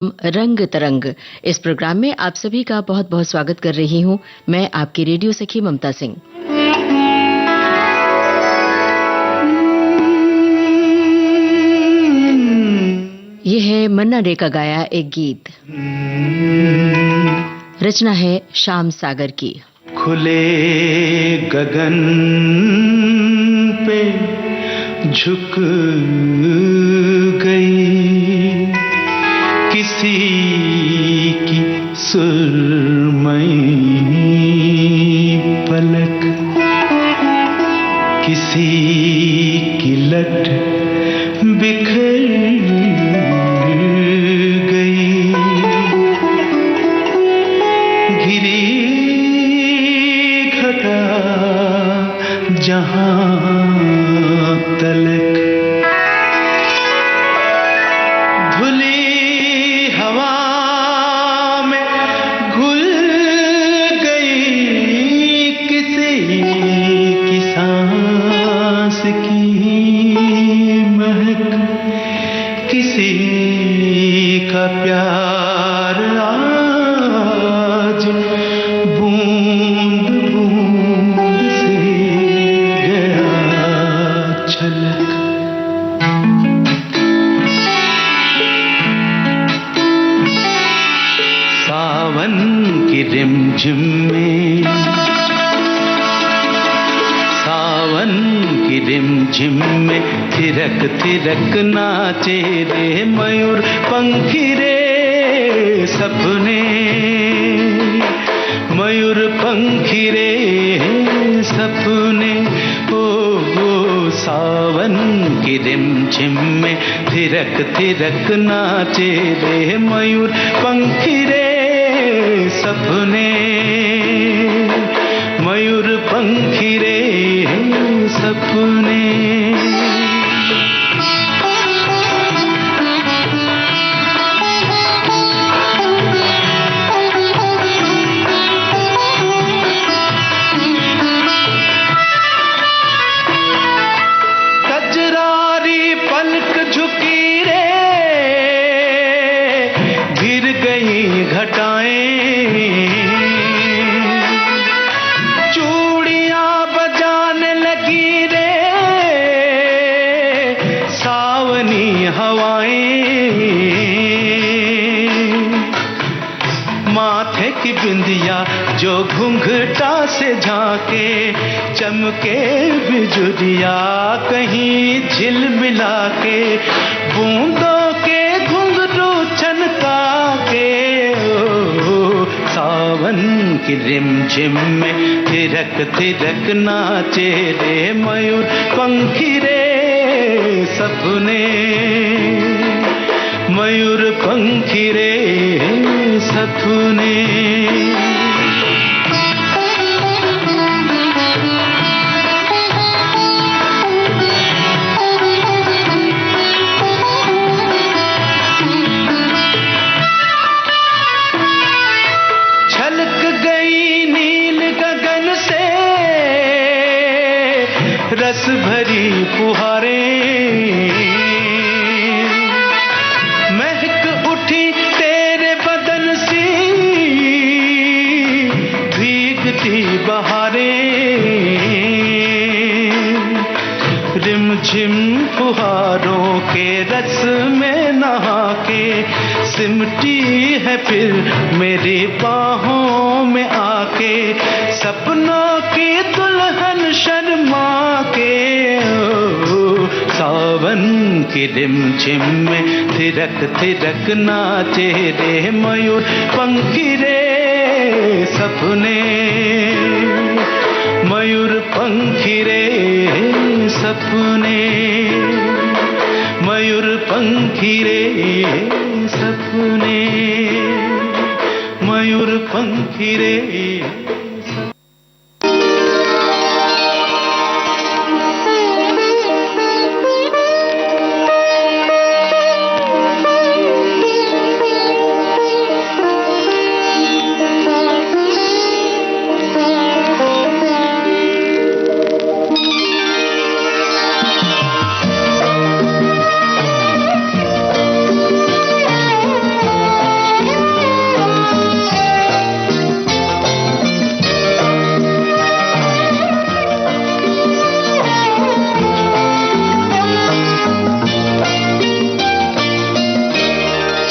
रंग तरंग। इस प्रोग्राम में आप सभी का बहुत बहुत स्वागत कर रही हूं। मैं आपकी रेडियो सखी ममता सिंह। ये है मन्ना डे का गाया एक गीत। रचना है श्याम सागर की। खुले गगन पे झुक गई किसी की सुरमई पलक, किसी की लट बिखर गई, घिरी घटा जहां तलक, धुली हवा में घुल गई किसी की सांस की महक, किसी का प्यार आज बूंद बूंद से गया छलक। सावन की रिमझिम में, सावन की रिमझिम में थिरक थिरक नाचे रे मयूर पंखी रे सपने, मयूर पंखी रे सपने। ओ सावन की रिमझिम में थिरक थिरक नाचे रे मयूर पंखी रे सपने, मयूर पंखी रे सपने। कजरारी पलक झुकी रे, गिर गई घटाएं, चूड़ियां बजाने लगी रे सावनी हवाएं, माथे की बिंदिया जो घुंघटा से झांके, चमके बिजुरिया कहीं झिलमिला के, बूंदों के घुंघरू छनका के। ओ सावन की रिमझिम में थिरक थिरक नाचे रे मयूर पंखी रे सपने, मयूर पंखी रे सपने। छलक गई नील गगन से रस भरी फुहारें, महक उठी तेरे बदन सी भीगती बहारें, रिमझिम फुहारों के रस में नहा के सिमटी है फिर मेरी बाहों में आके, सपनों की दुल्हन शर्मा के। ओ सावन की रिमझिम में थिरक थिरक नाचे रे मयूर पंखी रे सपने, मयूर पंखी रे सपने, मयूर पंखी रे सपने, मयूर पंखी रे।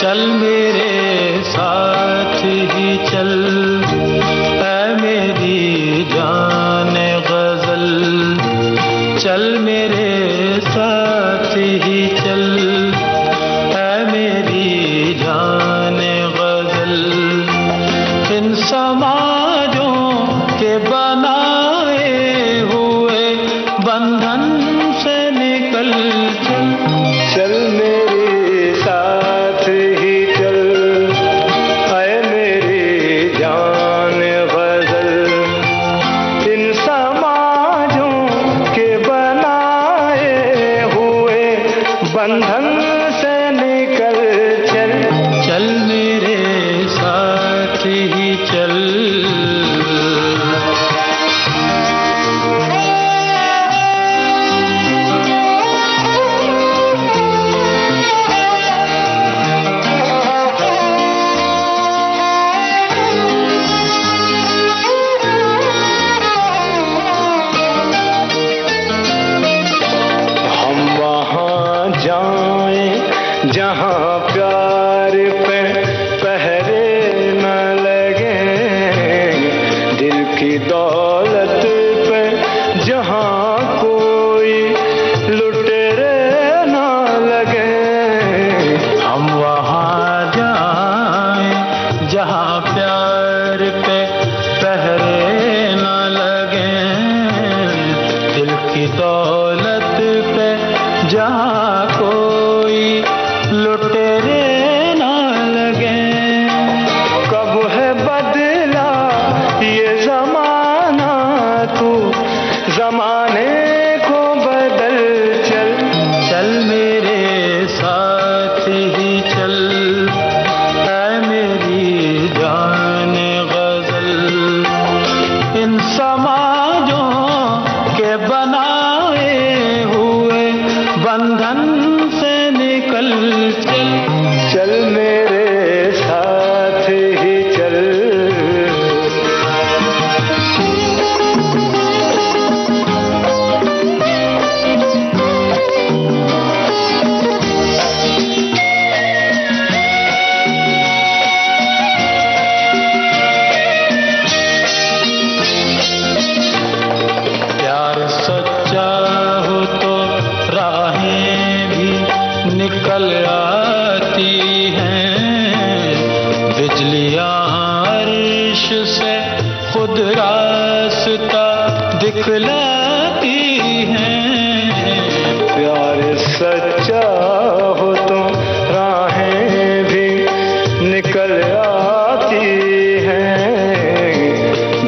चल मेरे साथ ही चल, ऐ मेरी जान गजल, चल मेरे साथ ही चल, ऐ मेरी जान गजल। इन समाजों के बनाए हुए बंधन से निकल चल, चल मेरे साथ ही चल, ऐ मेरी जान गजल। इन समाजों के बनाए हुए बंधन से निकल चल, चल मेरे साथ ही चल। जहाँ प्यार पे पहरे न लगे, दिल की दौलत पे जहाँ कोई लुटेरे न लगे। हम वहाँ जाएं जहाँ प्यार पे पहरे न लगे, दिल की दौलत पे जहाँ कोई लुटेरे ना लगे। कब है बदला ये जमाना, तू जमाने को बदल चल, चल मेरे साथ ही चल, ऐ मेरी जान गजल। इन समाजों के बनाए हुए बंधन से निकल चल, चल मेरे साथ ही चल। प्यार सच्चा हो तो राहें भी निकल आती हैं, बिजलियां अर्श से खुद रास्ता दिखलाती हैं। प्यार सच्चा हो तो राहें भी निकल आती हैं,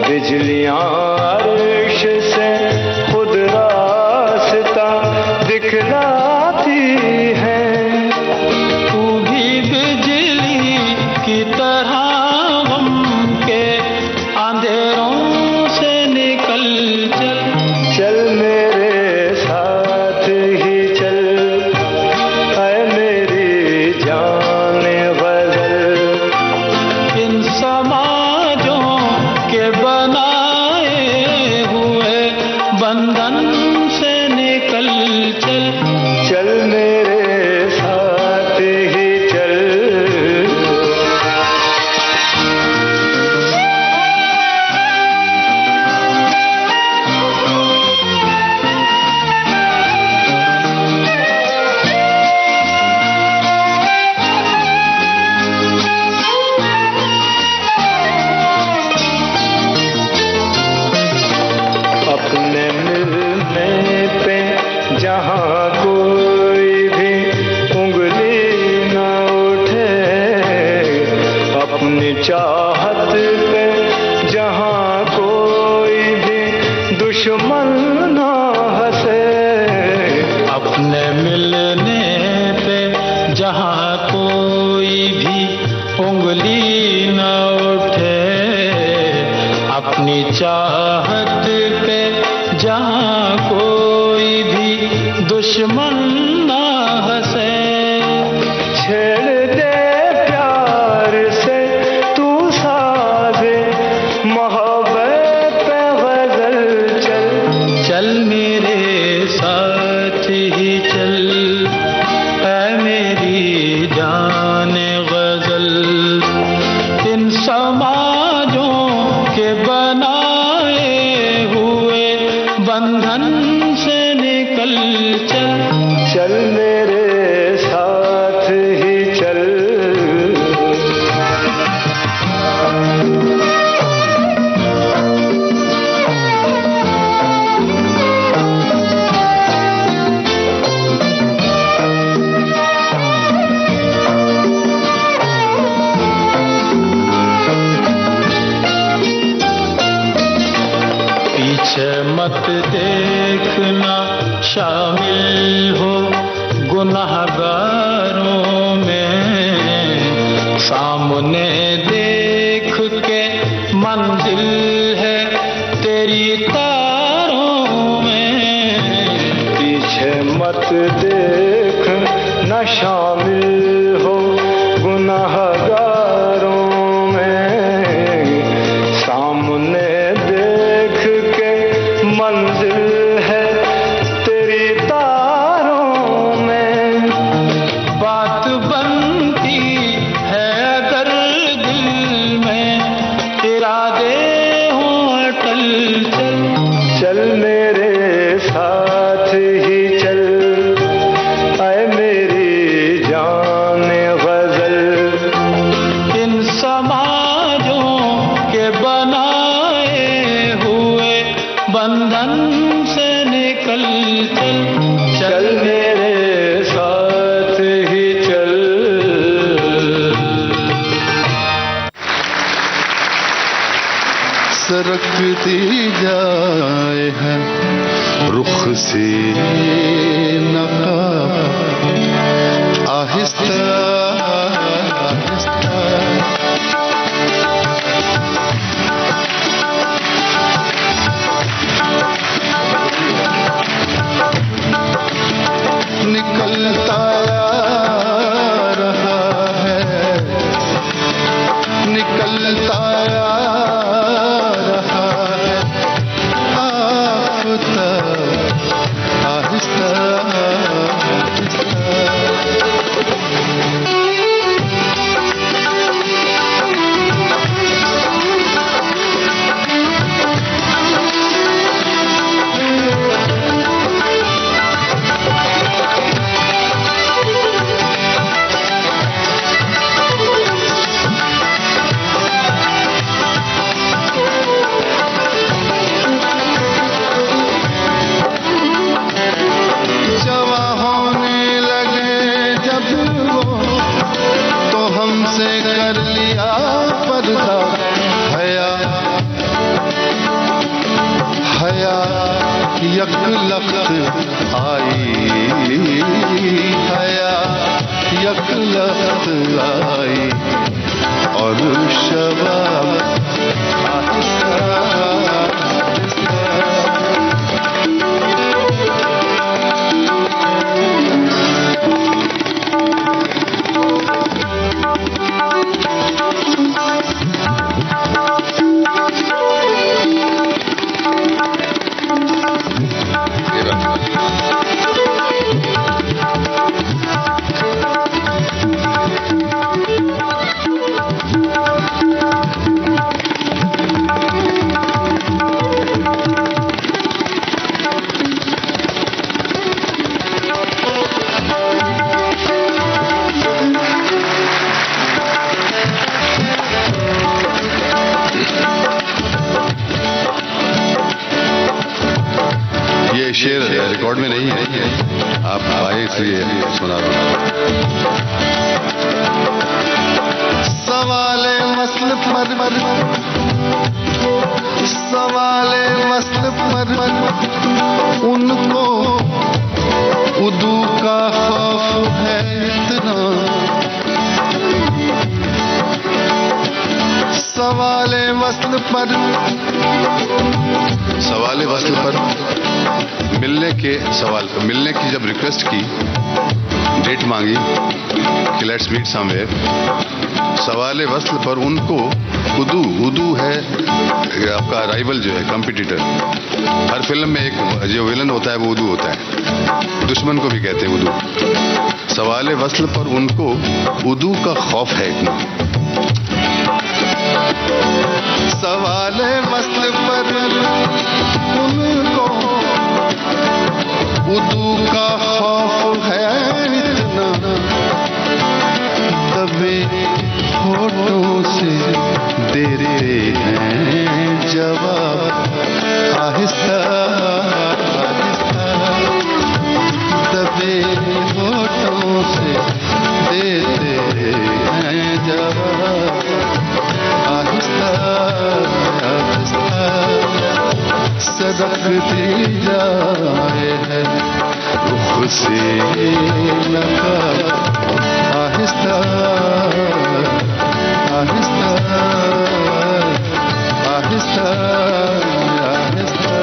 बिजलियां अर्श से खुद रास्ता दिखलाती हैं। तू भी बिजली की तरह गम के अंधेरों से निकल चल, चल मेरे साथ ही चल, ऐ मेरी जान गजल। इन समाजों के बनाए हुए बंधन से निकल चल, चल मेरे साथ ही चल। अपने मिलने पे जहाँ कोई भी उंगली न उठे, अपनी चाहत पे जहाँ कोई भी दुश्मन न हंसे। अपने मिलने पे जहाँ कोई भी उंगली न उठे, अपनी चाहत पे जहाँ कोई भी दुश्मन न हंसे। छेड़ दे प्यार से तू साजे मोहब्बत पे गजल, चल, चल मेरे साथ ही चल, ऐ मेरी जान गजल। मत देखना शामिल हो गुनाहगारों में। सामने देख के मंजिल है तेरी तारों में, पीछे मत देख न शामिल हो गुनाहगारों में। सामने देख के मंजिल है तेरी तारों में। बात बनती है अगर दिल में इरादे हों अटल, चल चल मेरे साथ ही चल, ऐ मेरी जान गजल। इन समाजों के बनाए हुए बंधन से निकल, चल चल मेरे साथ ही चल। सरकती जाए है रुख से नकाब, आहिस्ता आहिस्ता निकलता रहा है, निकलता रहा है आफ्ताब, आहिस्ता आहिस्ता। जवां होने लगे जब वो तो हमसे कर लिया पर्दा, हया हया यकलख्त आई, हया यकलख्त आई और शबाब आहिस्ता आहिस्ता। ये शेर रिकॉर्ड में नहीं है, आप आए इसलिए सुना रहा हूं। सवाले मसल पर सवाले मसल पर उनको उदू का खौफ है इतना, सवाले वस्ल पर सवाले वस्ल पर मिलने के सवाल, मिलने की जब रिक्वेस्ट की, डेट मांगी कि लेट्स मीट समवेयर, सवाले वस्ल पर उनको उदू, उदू है आपका राइवल जो है, कॉम्पिटिटर। हर फिल्म में एक जो विलन होता है वो उदू होता है, दुश्मन को भी कहते हैं उदू। सवाले वस्ल पर उनको उदू का खौफ है इतना, सवाले वस्ल पर उनको उदू का खौफ है इतना, तबे होठों से दे रहे हैं जवाब आहिस्ता आहिस्ता, तबे होठों से देते हैं जवाब आहिस्ता आहिस्ता। सरकती जाए है रुख से नका आहिस्ता आहिस्ता आहिस्ता आहिस्ता।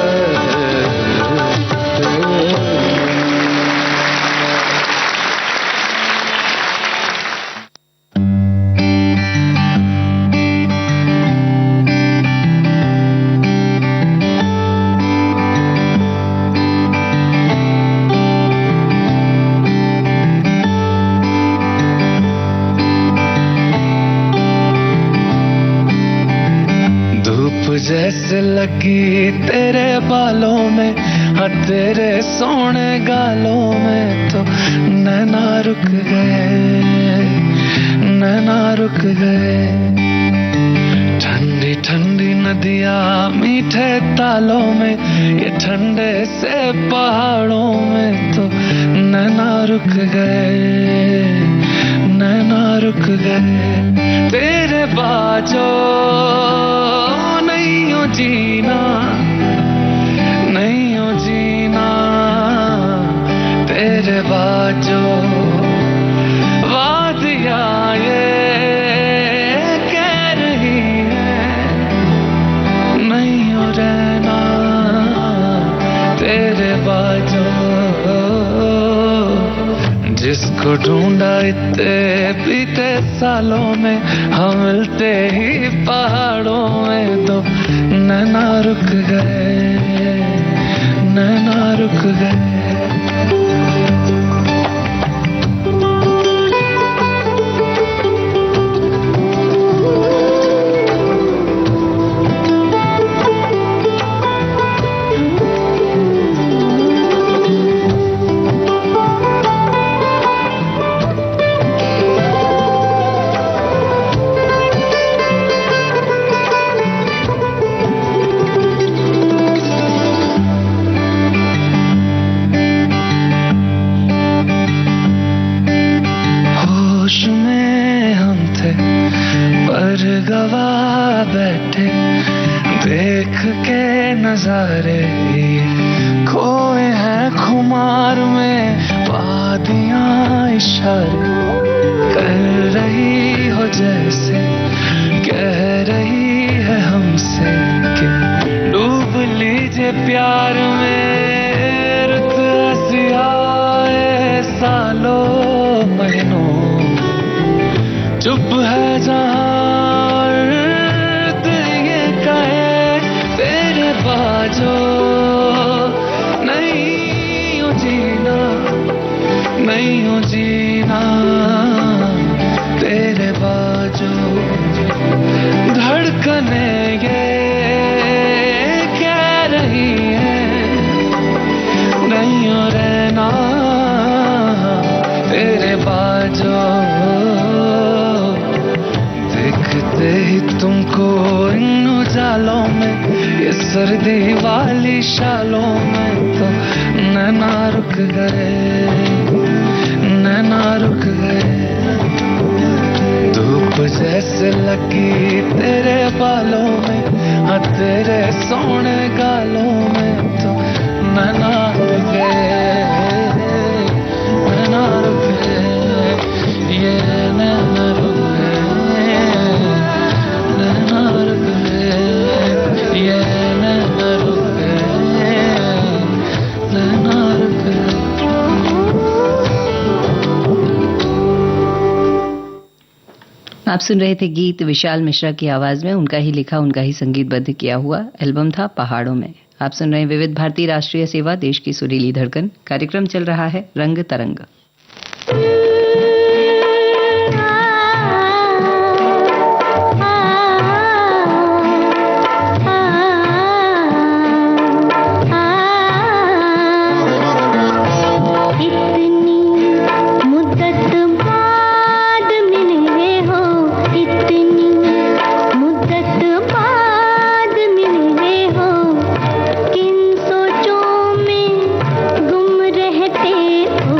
जैसे लगी तेरे बालों में, हाँ तेरे सोने गालों में तो नैना रुक गए, नैना रुक गए। ठंडी ठंडी नदियाँ मीठे तालों में, ये ठंडे से पहाड़ों में तो नैना रुक गए, नैना रुक गए। तेरे बाजो नहीं हो जीना, नहीं हो जीना, तेरे बाजो वादियाँ ये कह रही है नहीं हो रहना, तेरे बाजो। जिसको ढूंढा इतने बीते सालों में, हम मिलते ही पहाड़ों में तो नैना रुक गए, नैना रुक गए। नजारे खोए हैं खुमार में, वादियाँ इशारे कर रही हो जैसे कह रही है हमसे कि डूब लीजिए प्यार में। रुत ऐसी आए सालों महीनों, चुप है जहाँ दिल ये कहे तेरे बाजो नहीं हो जीना, नहीं हो जीना, तेरे बाजो। धड़कने ये कह रही है नहीं हो रहना, तेरे बाजो। देखते ही तुमको इन उजालों में, ये सर्दी वाली शालों में तो नैना रुक गए, नैना रुक गए। धूप जैसे लगी तेरे बालों में, हाँ तेरे सोने गालों में तो नैना रुक गए, नैना रुक गए, ये नैना रुक गए, नैना रुक गए, ये नैना रुक गए, नैना रुक गए। आप सुन रहे थे गीत विशाल मिश्रा की आवाज में, उनका ही लिखा उनका ही संगीतबद्ध किया हुआ एल्बम था पहाड़ों में। आप सुन रहे हैं विविध भारती राष्ट्रीय सेवा, देश की सुरीली धड़कन। कार्यक्रम चल रहा है रंग तरंग। किन सोचों में गुम रहते हो।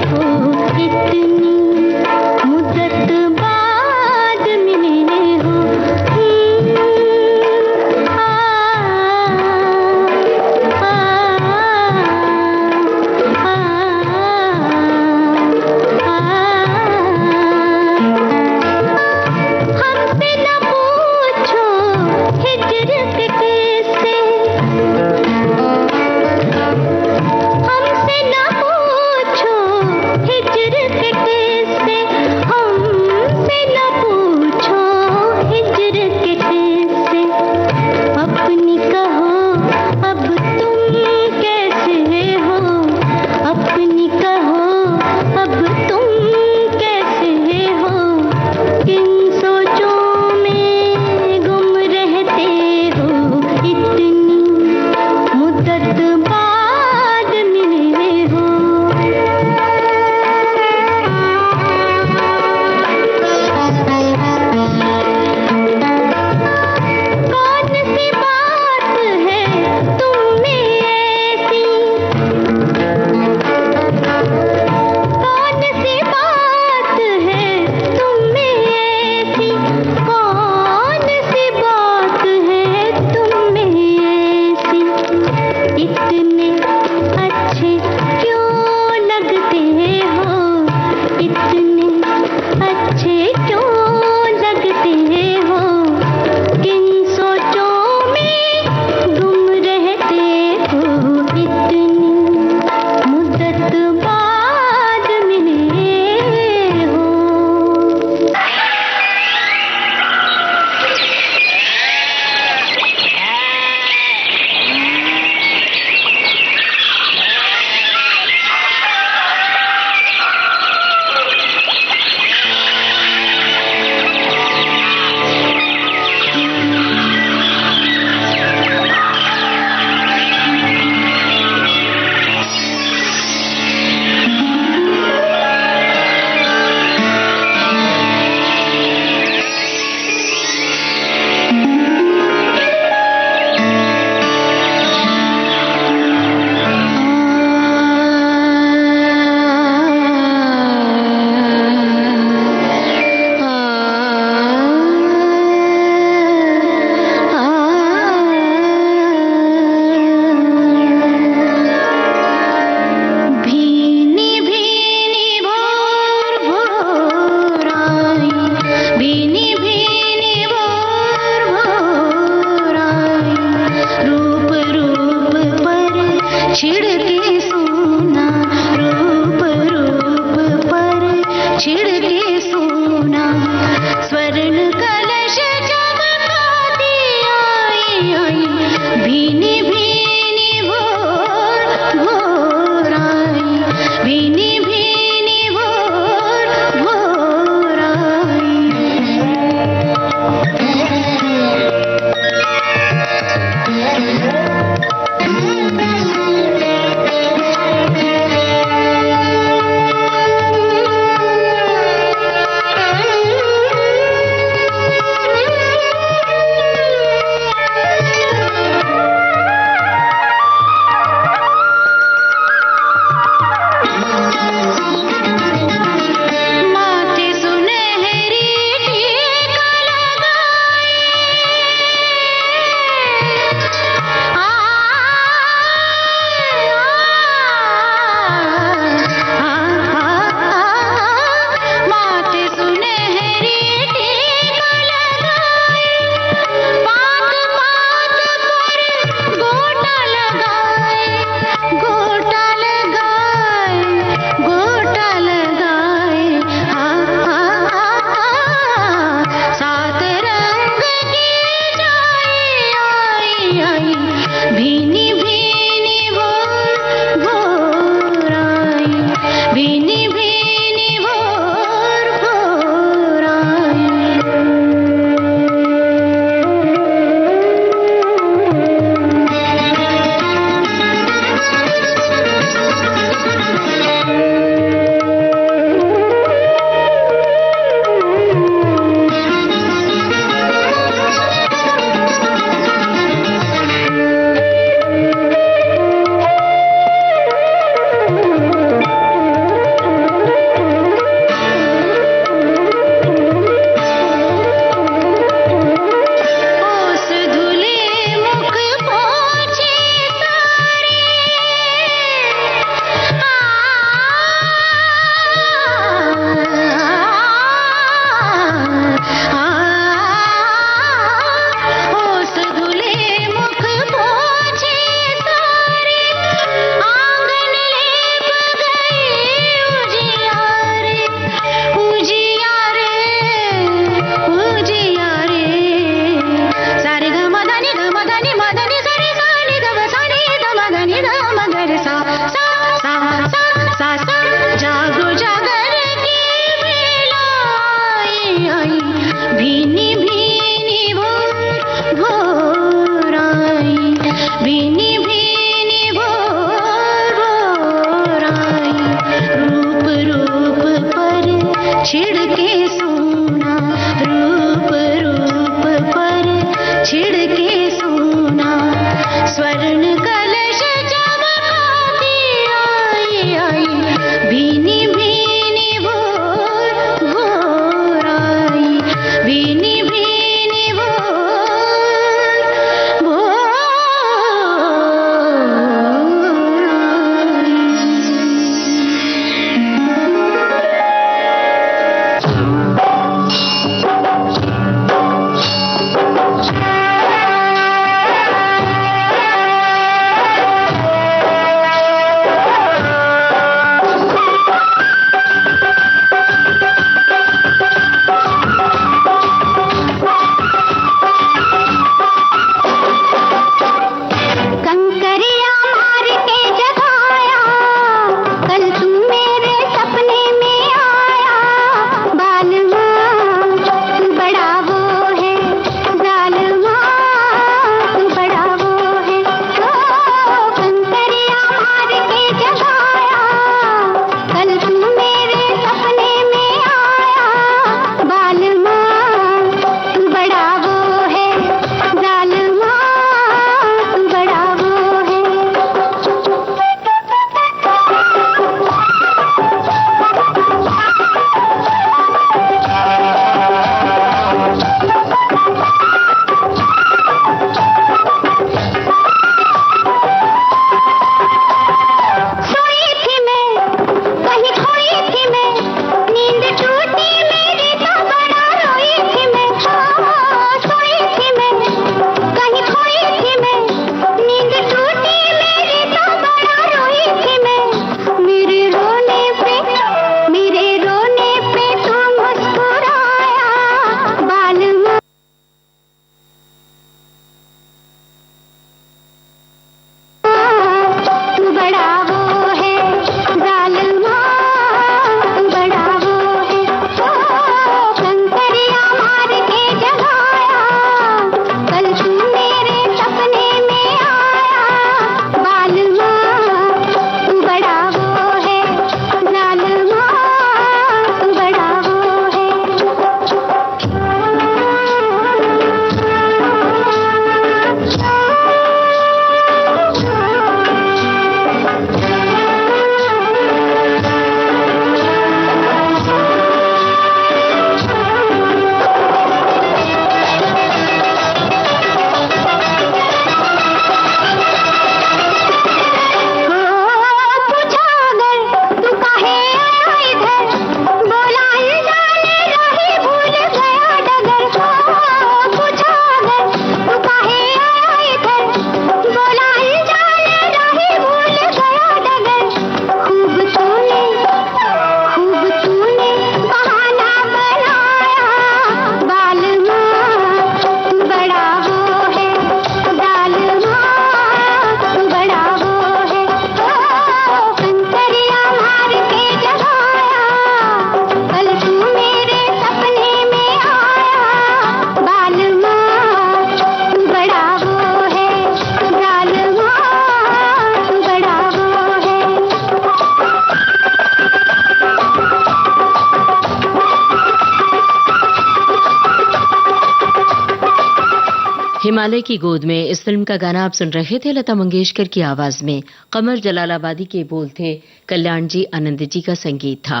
हिमालय की गोद में इस फिल्म का गाना आप सुन रहे थे लता मंगेशकर की आवाज में। कमर जलालाबादी के बोल थे, कल्याण जी आनंद जी का संगीत था।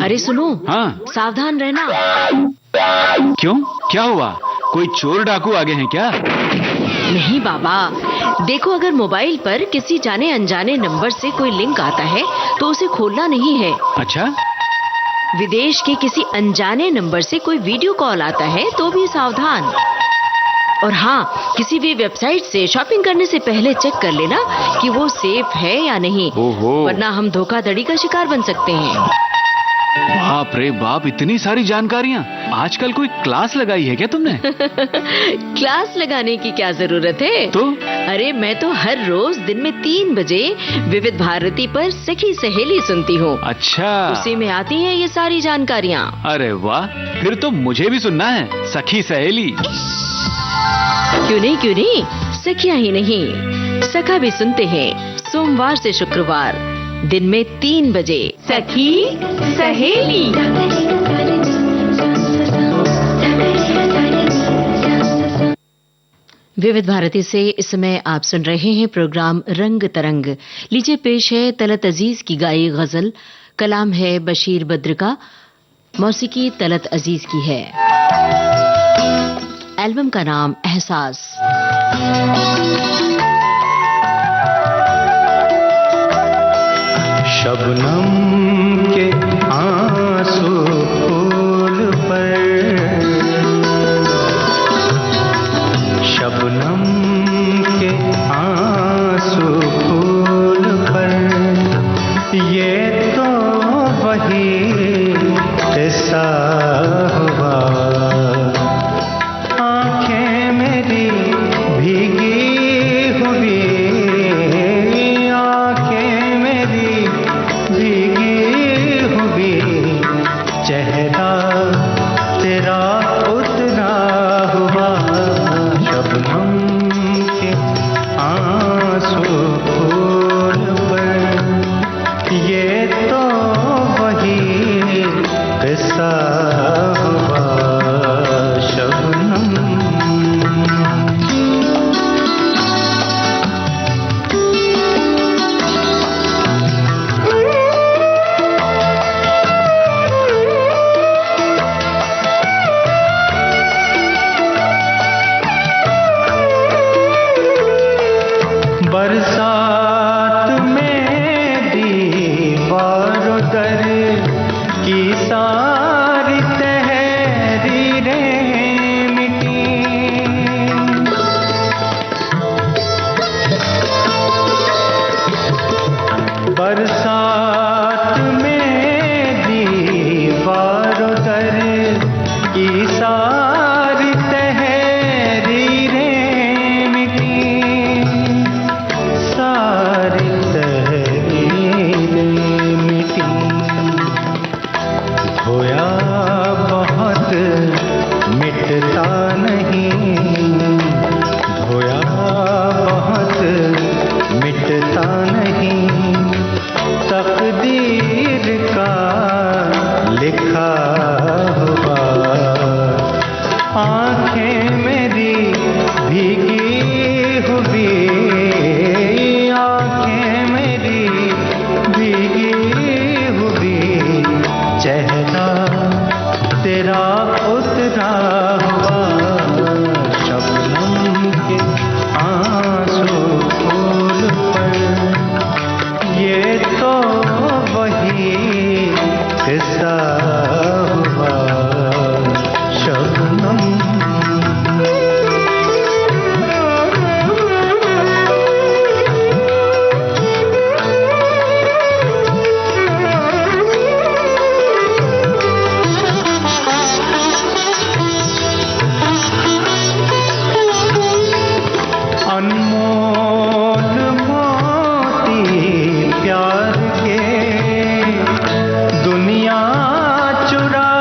अरे सुनो, हाँ। सावधान रहना। क्यों, क्या हुआ? कोई चोर डाकू आ गए हैं क्या? नहीं बाबा, देखो अगर मोबाइल पर किसी जाने अनजाने नंबर से कोई लिंक आता है तो उसे खोलना नहीं है। अच्छा, विदेश के किसी अनजाने नंबर से कोई वीडियो कॉल आता है तो भी सावधान। और हाँ, किसी भी वेबसाइट से शॉपिंग करने से पहले चेक कर लेना कि वो सेफ है या नहीं, वरना हम धोखाधड़ी का शिकार बन सकते हैं। बाप रे बाप, इतनी सारी जानकारियाँ। आजकल कोई क्लास लगाई है क्या तुमने? क्लास लगाने की क्या जरूरत है? तो? अरे मैं तो हर रोज दिन में 3 बजे विविध भारती पर सखी सहेली सुनती हूँ। अच्छा, उसी में आती हैं ये सारी जानकारियाँ। अरे वाह, फिर तो मुझे भी सुनना है सखी सहेली। क्यों नहीं, सखियाँ ही नहीं, सखा भी सुनते हैं सोमवार से शुक्रवार दिन में 3 बजे। सखी सहेली। विविध भारती से इस समय आप सुन रहे हैं प्रोग्राम रंग तरंग। लीजिए पेश है तलत अजीज की गाई गजल। कलाम है बशीर बद्र का, मौसीकी तलत अजीज की है। एल्बम का नाम एहसास। शबनम के आंसू फूल पर, शबनम के आंसू फूल पर, ये तो वही किस्सा हुआ। आंखें मेरी भीगी हुई, आंखें मेरी भीगी हुई, चेहरा तेरा उतना हुआ। शबनम के आंसू फूल पर, ये तो वही किस्सा हुआ। शबनम बरसात में दीवार दर की सारी तहरीरें मिटी। बरसात में दीवार दर की सारी तहरीरें मिटी, सारी तहरीरें मिटी। धोया बहुत मिटता नहीं, धोया बहुत मिटता नहीं, तकदीर का लिखा हुआ। आंखें मेरी भीगी हुई, आंखें मेरी भीगी हुई, चेहरा तेरा उतरा हुआ। शबनम के आंसू फूल पर, ये तो वही किस्सा हुआ। शबनम अनमोल मोती प्यार के दुनिया चुरा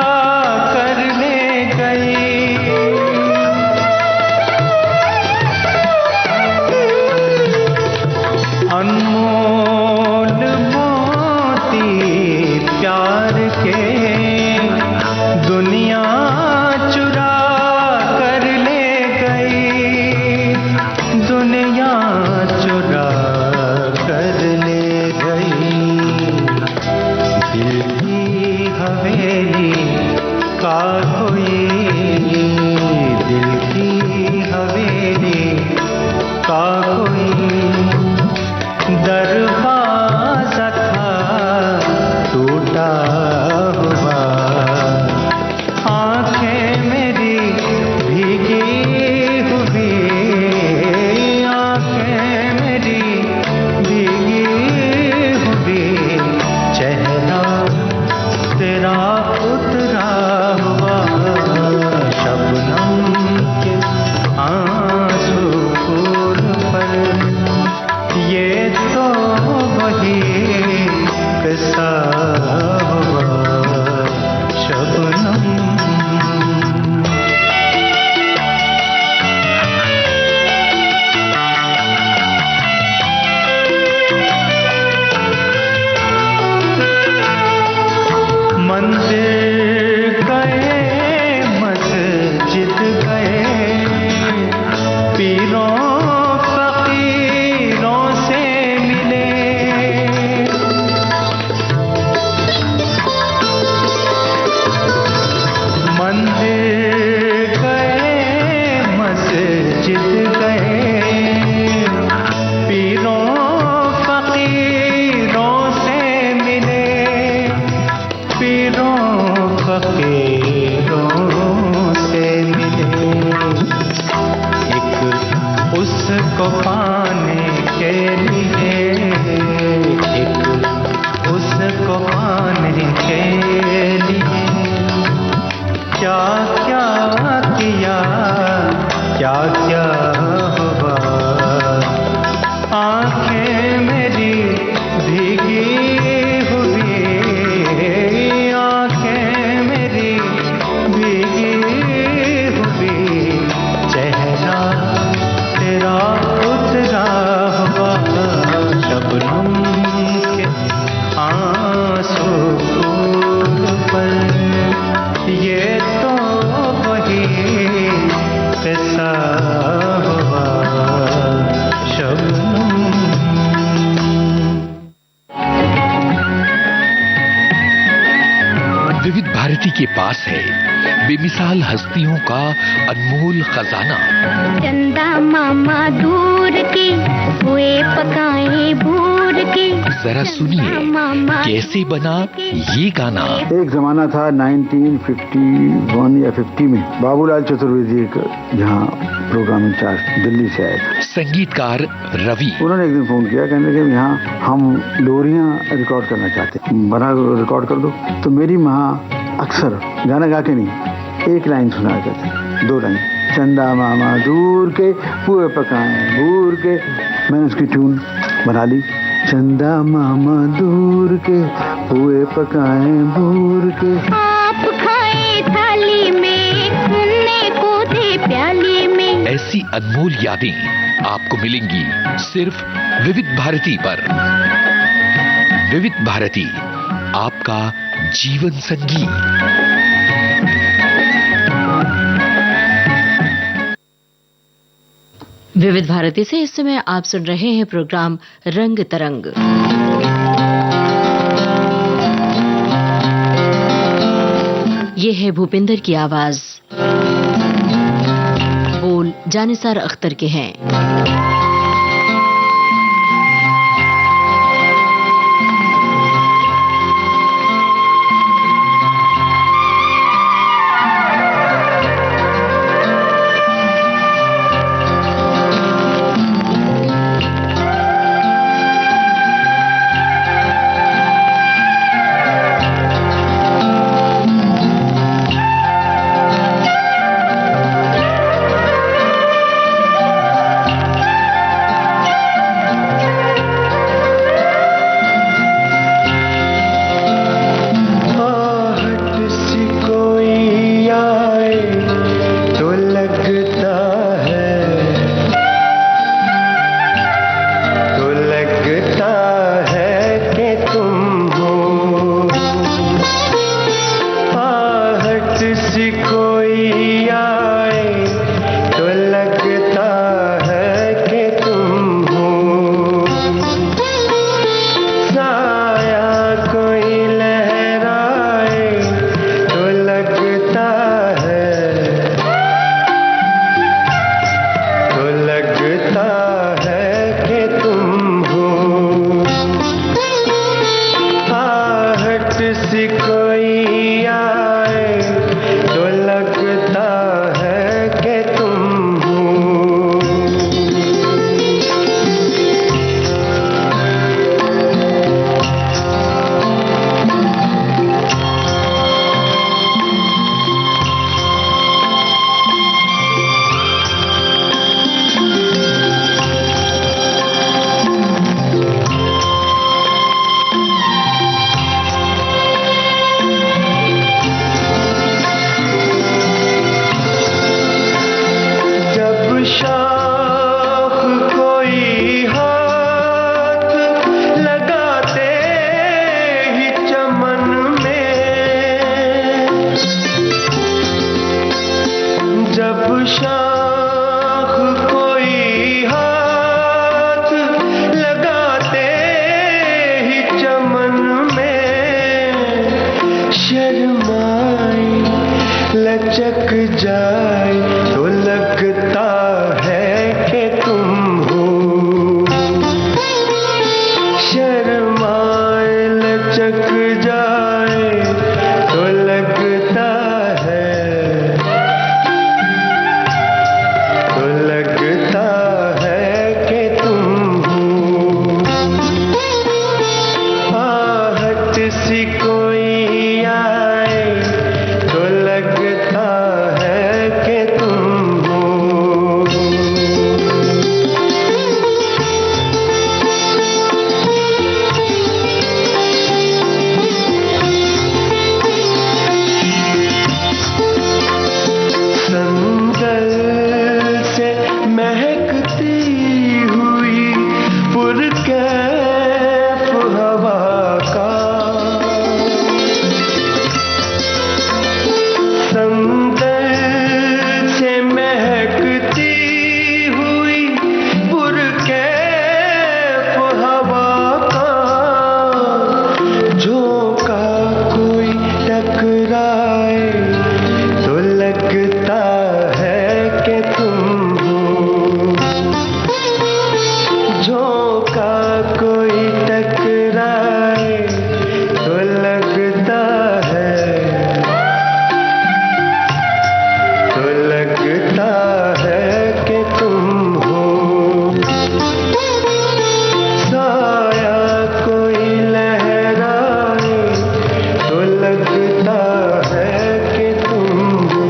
हवेली का कोई, दिल की हवेली का कोई दरवाजा था टूटा हुआ। आंखें मेरी भीगी हुई, आंखें मेरी भीगी हुई, चेहरा तेरा उतरा हुआ। शबनम के आंसू फूल पर, ये तो वही किस्सा हुआ। शबनम मंदिर गए, मस्जिद गए, पीरों फकीरों से मिले। मंदिर गए, मस्जिद गए, पीरों फकीरों से मिले, पीरों फकीरों से मिले। एक उसको पाने के लिए, एक उसको पाने के लिए क्या क्या किया, क्या क्या हुआ। आंखें मेरी भीगी हुई, आंखें मेरी भीगी हुई, चेहरा तेरा उतरा हुआ। शबनम के आंसू फूल पर, ये तो वही किस्सा हुआ। शबनम विविध भारती के पास है बेमिसाल हस्तियों का अनमोल खजाना। चंदा मामा दूर के हुए पकाए भूर के। जरा सुनिए कैसे बना ये गाना। एक जमाना था 1951 या 50 में, बाबूलाल चतुर्वेदी यहाँ प्रोग्राम इंचार्ज दिल्ली से आए। संगीतकार रवि, उन्होंने एक दिन फोन किया, कहने लगे यहाँ हम लोरियां रिकॉर्ड करना चाहते हैं, बना रिकॉर्ड कर दो। तो मेरी माँ अक्सर गाना गा के नहीं, एक लाइन सुना करते, 2 लाइन, चंदा मामा दूर के पुए पकाए भूर के। मैंने उसकी ट्यून बना ली, चंदा मामा दूर के पुए पकाए भूर के। आप खाए थाली में, सुनने को थे प्याली में। ऐसी अनमोल यादें आपको मिलेंगी सिर्फ विविध भारती पर। विविध भारती, आपका जीवन संगीत। विविध भारती से इस समय आप सुन रहे हैं प्रोग्राम रंग तरंग। ये है भूपिंदर की आवाज, बोल जानिसार अख्तर के हैं। कोई आए तो लगता है कि तुम हो। शाख कोई हाथ लगाते ही चमन में, जब शाख कोई हाथ लगाते ही चमन में, शर्माए लचक जाए तो लगता है कि तुम हो। शर्माए लचक जाए तो लगता है, तो लगता है कि तुम हो। आहट सी कोई आए तो लगता है कि तुम हो। संदल से महकती हुई पुरकैफ हवा का, संदल से महकती हुई पुरकैफ हवा का, झोंका कोई टकराए तो लगता है कि तुम हो। झोंका कोई टकराए तो लगता है, तो लगता है कि तुम हो। साया कोई लहराए तो लगता है कि तुम हो।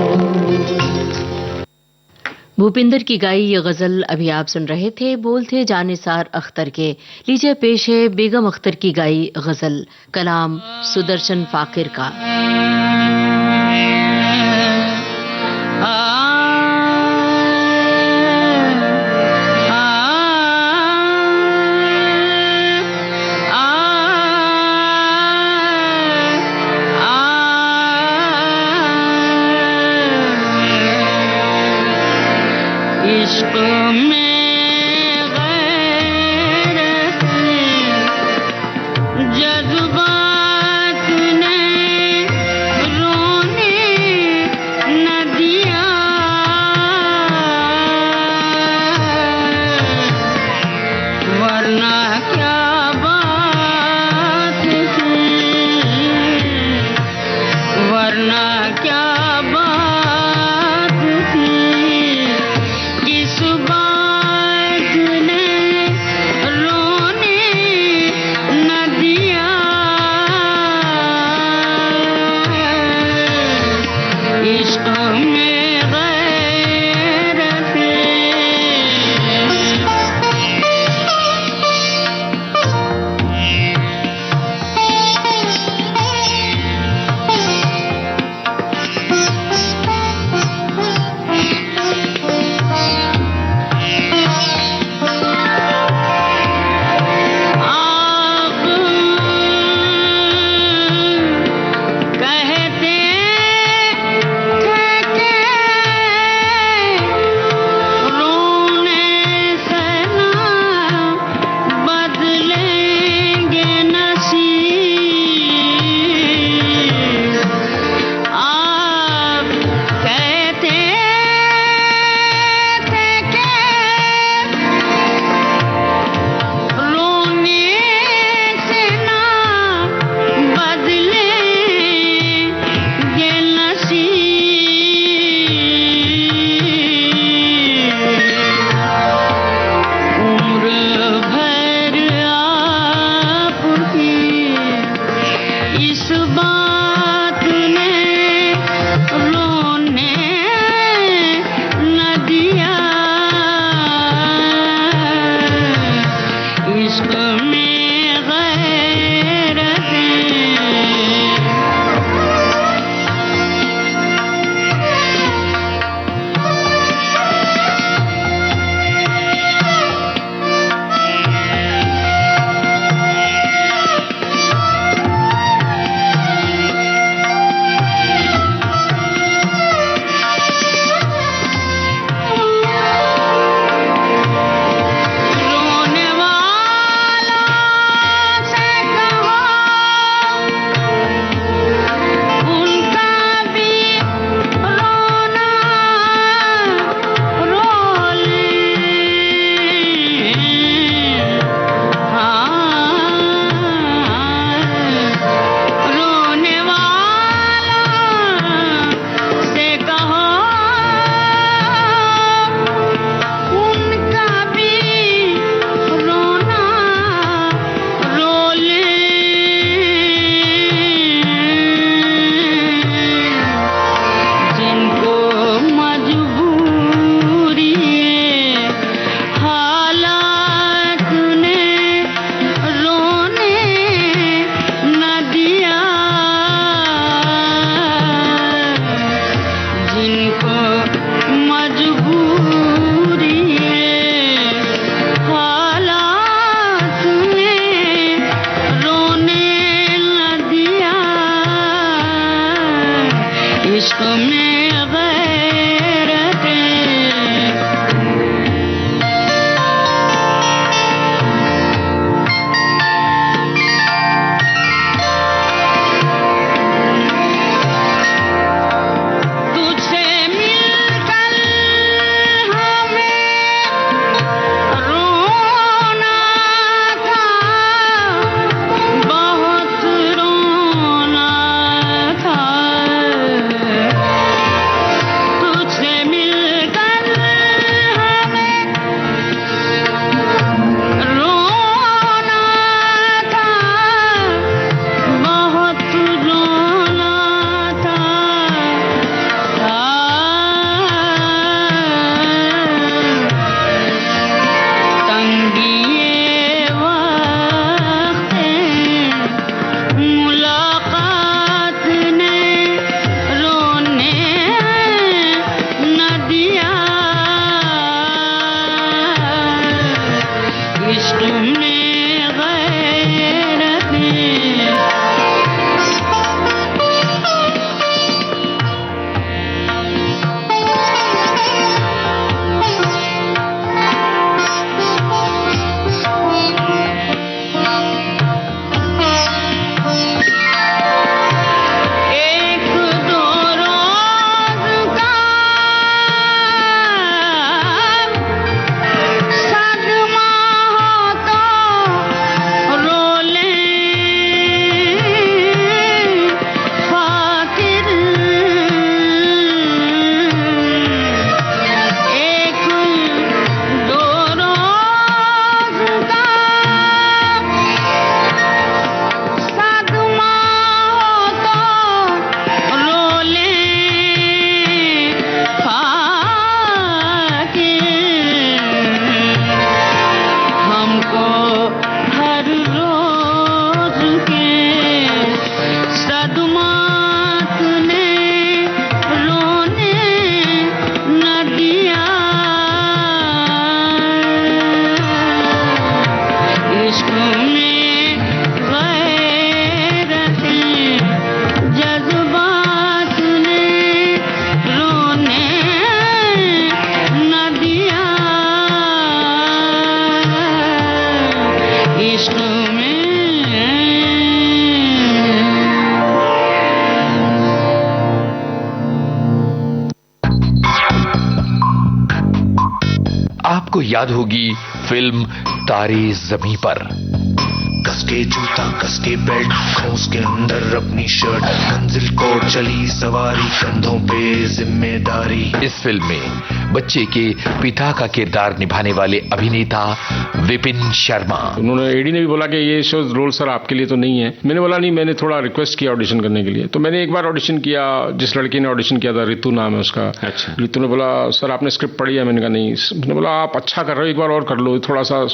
भूपिंदर की गाई ये गजल अभी आप सुन रहे थे। बोल थे जानिसार अख्तर के। लीजिए पेश है बेगम अख्तर की गाई गजल, कलाम सुदर्शन फाकिर का। इश्क में गैरत जज्बात ने रोने न दिया, वरना क्या बात थी, वरना क्या बात थी, किस बात ने रोने न दिया। इश्क में गैरत कहते थे इश्क में गैरत तुझसे मिलकर हमें रोना था, बहुत रोना था। तुझसे मिलकर हमें रोना था, बहुत रोना था। तंगिए वक्त मुलाकात ने रोने न दिया, इश्क में गैरत एक दो रोज का सदमा हो तो रो ले फाकिर, एक दो रोज का सदमा हो तो रो ले फाकिर। हमको हर रोज के सदमात ने रोने न दिया, इश्क में गैरत जज्बात ने रोने न दिया, इश्क में आपको याद होगी फिल्म तारे ज़मीं पर। कसके जूता कसके बेल्ट, खोस के अंदर अपनी शर्ट, मंजिल को चली सवारी, कंधों पे जिम्मेदारी। इस फिल्म में बच्चे के पिता का किरदार निभाने वाले अभिनेता विपिन शर्मा। उन्होंने एडी ने भी बोला कि ये शो रोल सर आपके लिए तो नहीं है। मैंने बोला नहीं, मैंने थोड़ा रिक्वेस्ट किया ऑडिशन करने के लिए। तो मैंने एक बार ऑडिशन किया, जिस लड़की ने ऑडिशन किया था, रितु नाम है उसका। अच्छा। रितु ने बोला सर आपने स्क्रिप्ट पढ़ी है? मैंने कहा नहीं। उसने बोला आप अच्छा कर रहे हो, एक बार और कर लो, थोड़ा सा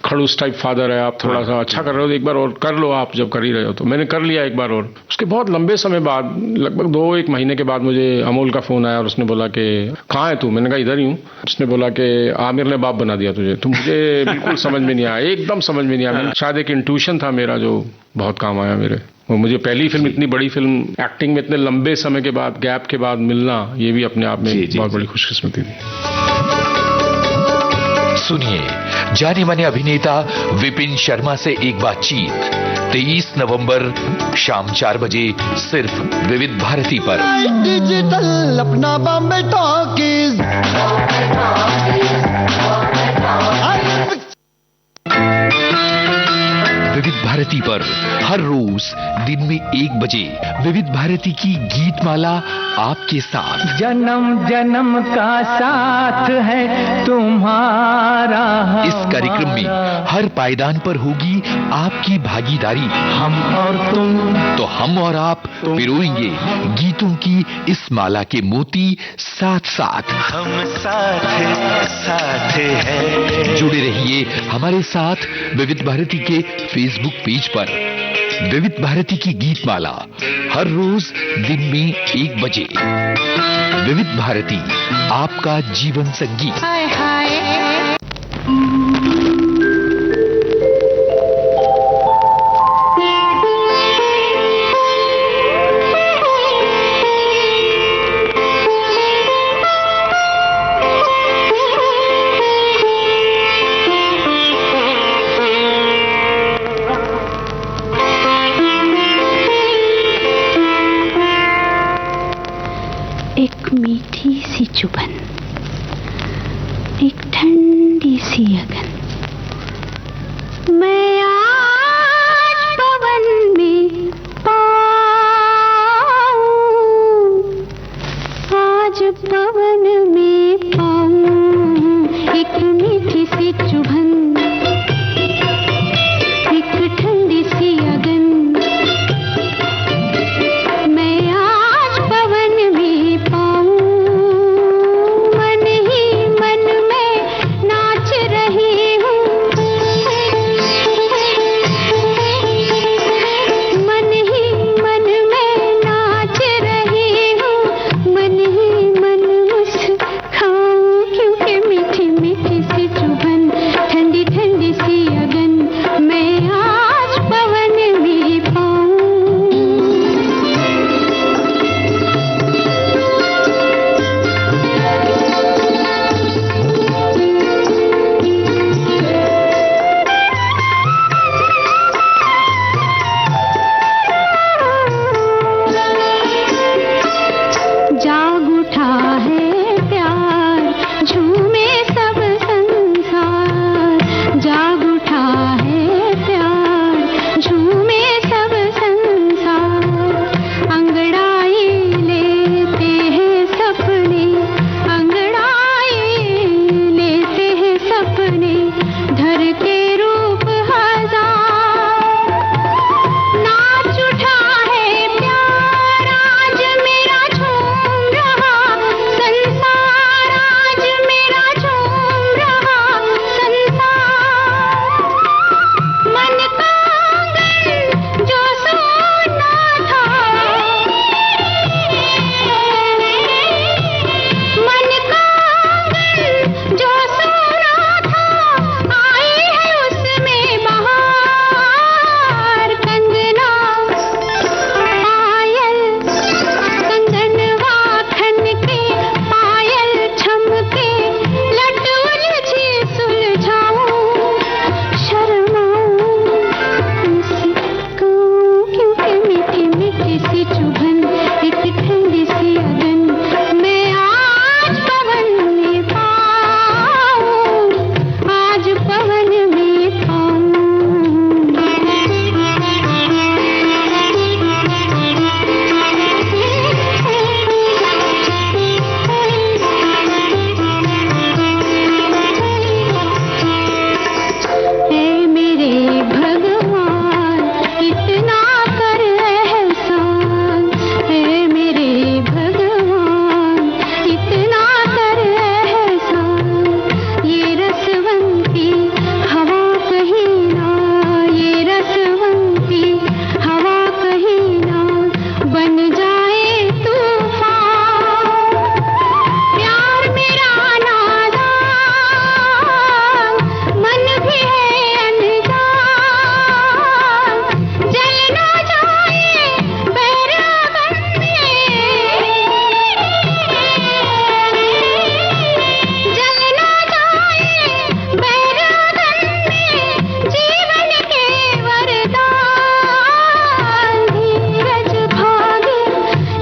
खड़ूस टाइप फादर है आप, थोड़ा सा अच्छा कर रहे हो, एक बार और कर लो आप, जब कर ही रहे हो। तो मैंने कर लिया एक बार और। उसके बहुत लंबे समय बाद, लगभग 2-1 महीने के बाद मुझे अमोल का फोन आया और उसने बोला कि कहाँ है तू? मैंने कहा इधर ही हूँ। उसने बोला कि आमिर ने बाप बना दिया तुझे। तो मुझे बिल्कुल समझ में नहीं आया, एकदम समझ में नहीं आया। शायद एक इंट्यूशन था मेरा जो बहुत काम आया मेरे। और मुझे पहली फिल्म, इतनी बड़ी फिल्म एक्टिंग में इतने लंबे समय के बाद, गैप के बाद मिलना, ये भी अपने आप में बहुत बड़ी खुशकिस्मती थी। सुनिए जाने माने अभिनेता विपिन शर्मा से एक बातचीत 23 नवंबर शाम 4 बजे सिर्फ विविध भारती पर। डिजिटल अपना बॉम्बे टॉकीज। विविध भारती पर हर रोज दिन में 1 बजे विविध भारती की गीत माला आपके साथ। जन्म जन्म का साथ है तुम्हारा। इस कार्यक्रम में हर पायदान पर होगी आपकी भागीदारी। हम और तुम, तो हम और आप पिरोएंगे गीतों की इस माला के मोती साथ साथ। हम साथ हैं। जुड़े रहिए हमारे साथ विविध भारती के फेसबुक पेज पर। विविध भारती की गीत माला हर रोज दिन में 1 बजे। विविध भारती आपका जीवन संगीत। हाय हाय एक मीठी सी चुभन, एक ठंडी सी अगन। मैं आज पवन में पाऊं, आज पवन में पाऊं एक मीठी सी चुभन, एक ठंडी सी अगन। मैं आज पवन में पाऊं, मन ही मन में नाच रही हूँ, मन ही मन में नाच रही हूँ, मन ही मन मुस्काऊं, क्योंकि मीठी मीठी सी चुभन, ठंडी ठंडी सी अगन। मैं आज पवन में पाऊं। जाग उठा है प्यार, झूमे सब संसार। जाग उठा है प्यार, झूमे सब संसार। अंगड़ाई लेते हैं सपने, अंगड़ाई लेते हैं सपने, धर के रूप हजार। नाच उठा है प्यार, आज मेरा झूम रहा संसार, आज मेरा झूम रहा संसार। मन का आंगन जो सोना था, मन का आंगन जो सोना था, आई है उसमें बहार। कंगना पायल, कंगनवा खन के, पायल छमके, लट उलझी सुलझाऊं, शर्माऊं मुस्काऊं, क्योंकि मीठी मीठी सी चुभन, एक ठंडी सी अगन। मैं आज पवन में पाऊं, आज पवन में पाऊं। ऐ मेरे भगवान इतना कर एहसान, ऐ मेरे भगवान इतना कर एहसान। ये रसवंती हवा कहीं ना, ये रसवंती हवा कहीं ना बन जाए तूफान। प्यार मेरा नादान, मन भी है अनजान, जल ना जाए बैरागन में, जल ना जाए बैरागन में, जीवन के वरदान। धीरज भागे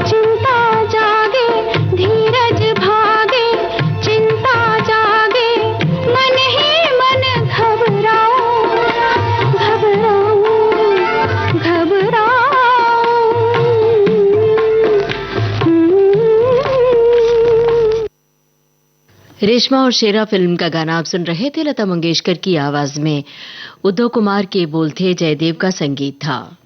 चिंता जागे, धीरज भागे चिंता जागे, मन ही मन घबराऊं, घबराऊं, घबराऊं। रेशमा और शेरा फिल्म का गाना आप सुन रहे थे। लता मंगेशकर की आवाज में, उद्धव कुमार के बोल थे, जयदेव का संगीत था।